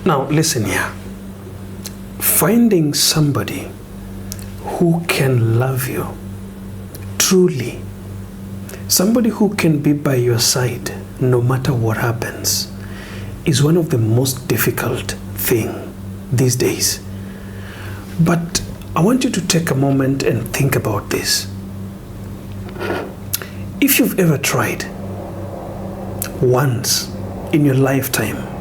Now, listen here. Finding somebody who can love you truly, somebody who can be by your side no matter what happens, is one of the most difficult things these days. But I want you to take a moment and think about this. If you've ever tried once in your lifetime,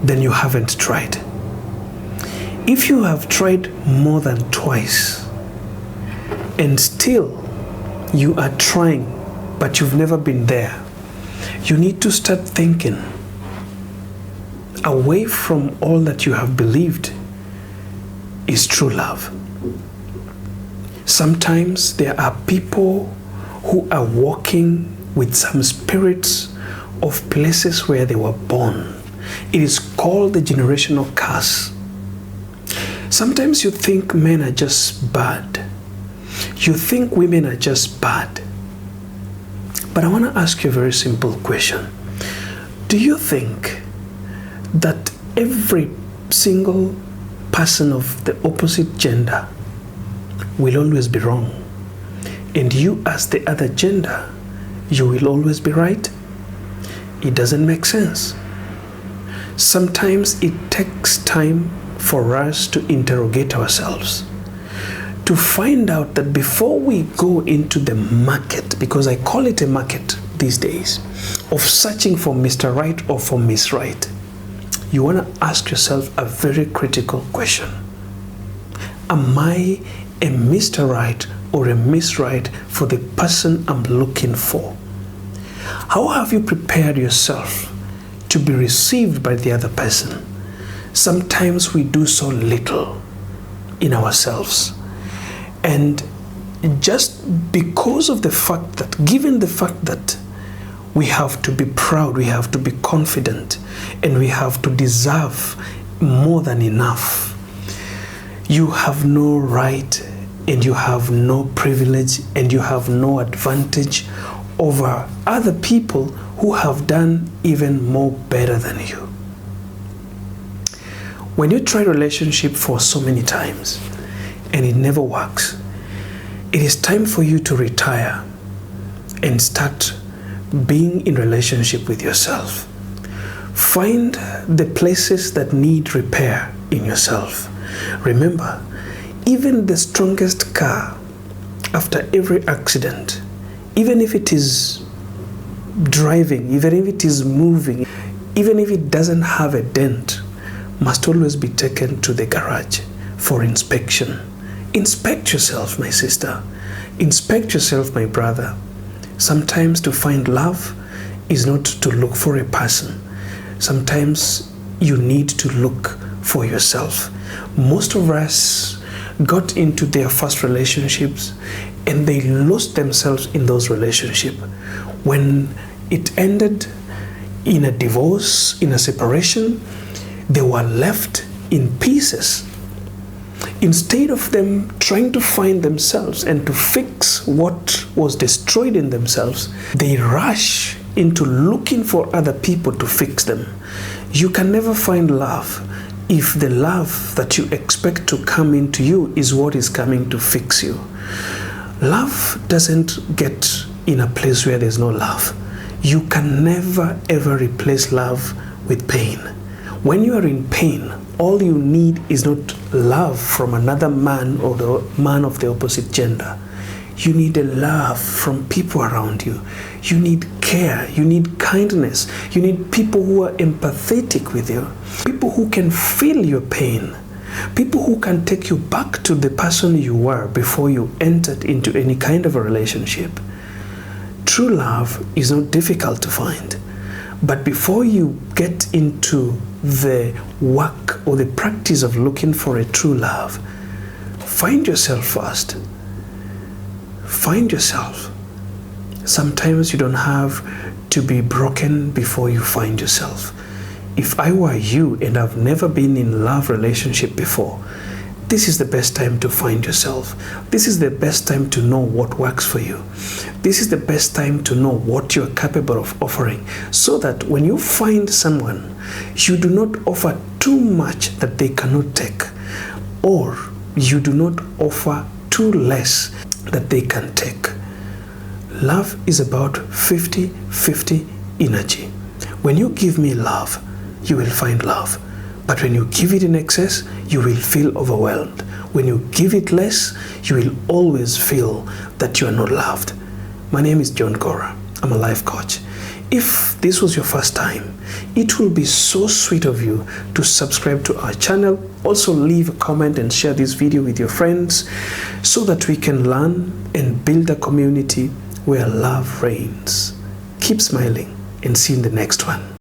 then you haven't tried. If you have tried more than twice and still you are trying but you've never been there, you need to start thinking away from all that you have believed is true love. Sometimes there are people who are walking with some spirits of places where they were born. It is called the generational curse. Sometimes you think men are just bad. You think women are just bad. But I want to ask you a very simple question. Do you think that every single person of the opposite gender will always be wrong, and you as the other gender, you will always be right? It doesn't make sense. Sometimes it takes time for us to interrogate ourselves, to find out that before we go into the market, because I call it a market these days, of searching for Mr. Right or for Miss Right, you want to ask yourself a very critical question. Am I a Mr. Right or a Miss Right for the person I'm looking for? How have you prepared yourself to be received by the other person? Sometimes we do so little in ourselves. And just because of the fact that, given the fact that we have to be proud, we have to be confident, and we have to deserve more than enough, you have no right and you have no privilege and you have no advantage over other people who have done even more better than you. When you try relationship for so many times and it never works, it is time for you to retire and start being in relationship with yourself. Find the places that need repair in yourself. Remember, even the strongest car, after every accident, even if it is driving, even if it is moving, even if it doesn't have a dent, must always be taken to the garage for inspection. Inspect yourself, my sister. Inspect yourself, my brother. Sometimes to find love is not to look for a person. Sometimes you need to look for yourself. Most of us got into their first relationships and they lost themselves in those relationships. When it ended in a divorce, in a separation, they were left in pieces. Instead of them trying to find themselves and to fix what was destroyed in themselves, they rush into looking for other people to fix them. You can never find love if the love that you expect to come into you is what is coming to fix you. Love doesn't get in a place where there's no love. You can never ever replace love with pain. When you are in pain, all you need is not love from another man or the man of the opposite gender. You need a love from people around you. You need care. You need kindness. You need people who are empathetic with you. People who can feel your pain. People who can take you back to the person you were before you entered into any kind of a relationship. True love is not difficult to find. But before you get into the work or the practice of looking for a true love, find yourself first. Find yourself. Sometimes you don't have to be broken before you find yourself. If I were you and I've never been in a love relationship before, this is the best time to find yourself. This is the best time to know what works for you. This is the best time to know what you're capable of offering, so that when you find someone, you do not offer too much that they cannot take, or you do not offer too less that they can take. Love is about 50-50 energy. When you give me love, you will find love. But when you give it in excess, you will feel overwhelmed. When you give it less, you will always feel that you are not loved. My name is Johngora. I'm a life coach. If this was your first time, it will be so sweet of you to subscribe to our channel. Also leave a comment and share this video with your friends so that we can learn and build a community where love reigns. Keep smiling and see you in the next one.